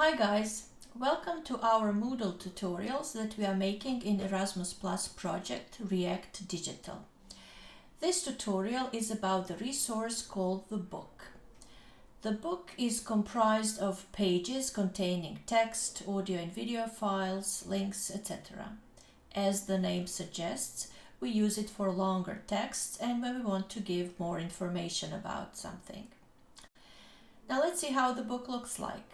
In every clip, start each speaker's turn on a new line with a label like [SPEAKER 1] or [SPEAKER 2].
[SPEAKER 1] Hi guys, welcome to our Moodle tutorials that we are making in Erasmus Plus project React Digital. This tutorial is about the resource called the book. The book is comprised of pages containing text, audio and video files, links, etc. As the name suggests, we use it for longer texts and when we want to give more information about something. Now let's see how the book looks like.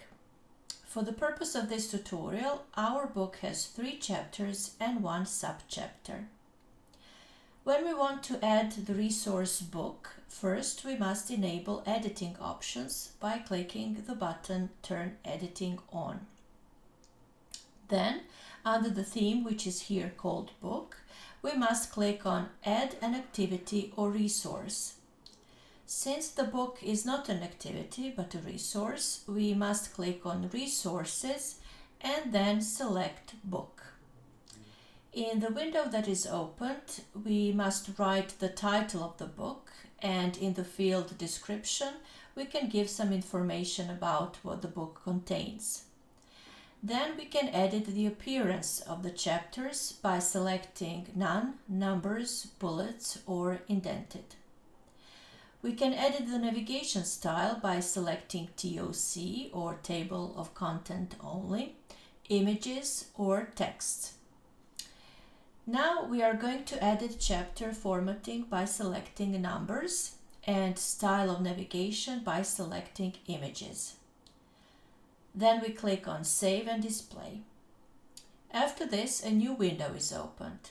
[SPEAKER 1] For the purpose of this tutorial, our book has 3 chapters and 1 subchapter. When we want to add the resource book, first we must enable editing options by clicking the button Turn Editing On. Then, under the theme, which is here called Book, we must click on Add an activity or resource. Since the book is not an activity but a resource, we must click on Resources and then select Book. In the window that is opened, we must write the title of the book, and in the field Description, we can give some information about what the book contains. Then we can edit the appearance of the chapters by selecting None, Numbers, Bullets or Indented. We can edit the navigation style by selecting TOC or Table of Content Only, Images or Text. Now we are going to edit chapter formatting by selecting Numbers and Style of Navigation by selecting Images. Then we click on Save and Display. After this, a new window is opened.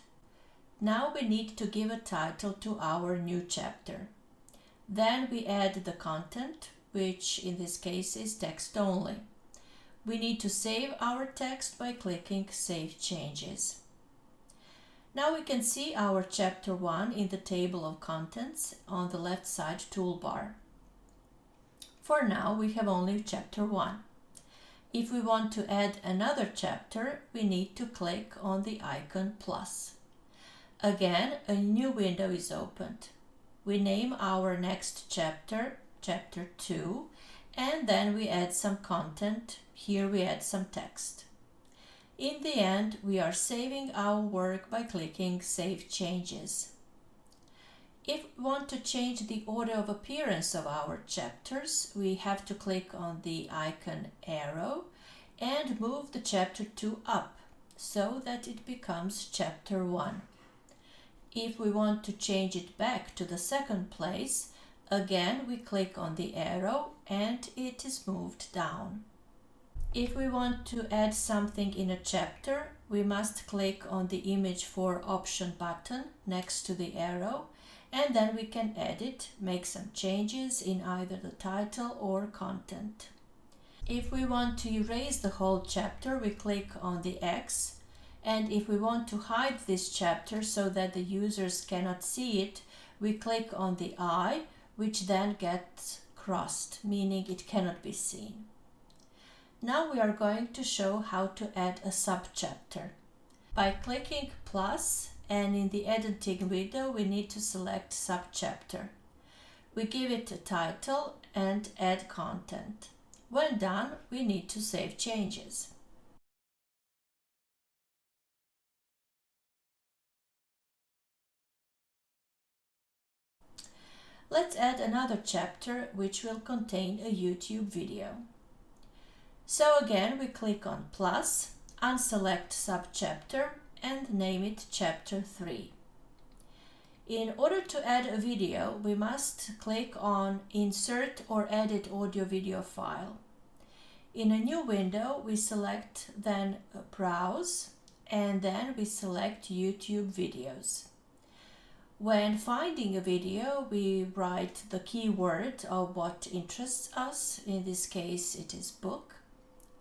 [SPEAKER 1] Now we need to give a title to our new chapter. Then we add the content, which in this case is text only. We need to save our text by clicking Save Changes. Now we can see our chapter 1 in the table of contents on the left side toolbar. For now we have only chapter 1. If we want to add another chapter, we need to click on the icon plus. Again, a new window is opened. We name our next chapter, chapter 2, and then we add some content. Here we add some text. In the end, we are saving our work by clicking Save Changes. If we want to change the order of appearance of our chapters, we have to click on the icon arrow and move the chapter 2 up so that it becomes chapter 1. If we want to change it back to the second place, again we click on the arrow and it is moved down. If we want to add something in a chapter, we must click on the Image for Option button next to the arrow, and then we can edit, make some changes in either the title or content. If we want to erase the whole chapter, we click on the X. And if we want to hide this chapter so that the users cannot see it, we click on the I, which then gets crossed, meaning it cannot be seen. Now we are going to show how to add a subchapter. By clicking plus, and in the editing window we need to select subchapter. We give it a title and add content. When done, we need to save changes. Let's add another chapter which will contain a YouTube video. So again we click on plus, unselect subchapter and name it chapter 3. In order to add a video, we must click on Insert or Edit Audio Video File. In a new window we select then Browse and then we select YouTube Videos. When finding a video, we write the keyword of what interests us. In this case, it is book.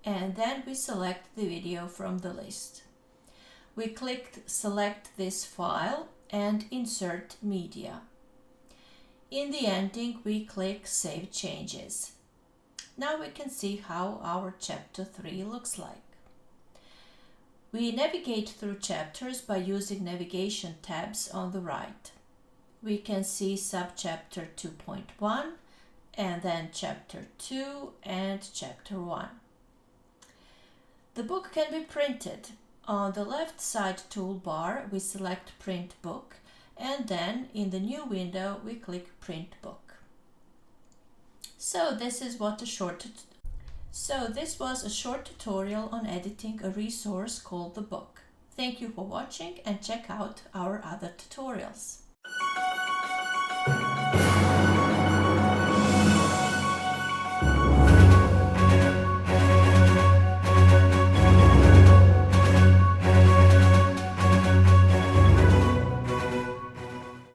[SPEAKER 1] And then we select the video from the list. We click Select this file and Insert Media. In the ending, we click Save Changes. Now we can see how our chapter 3 looks like. We navigate through chapters by using navigation tabs on the right. We can see subchapter 2.1 and then chapter 2 and chapter 1. The book can be printed. On the left side toolbar, we select Print Book, and then in the new window, we click Print Book. So this was a short tutorial on editing a resource called the book. Thank you for watching and check out our other tutorials.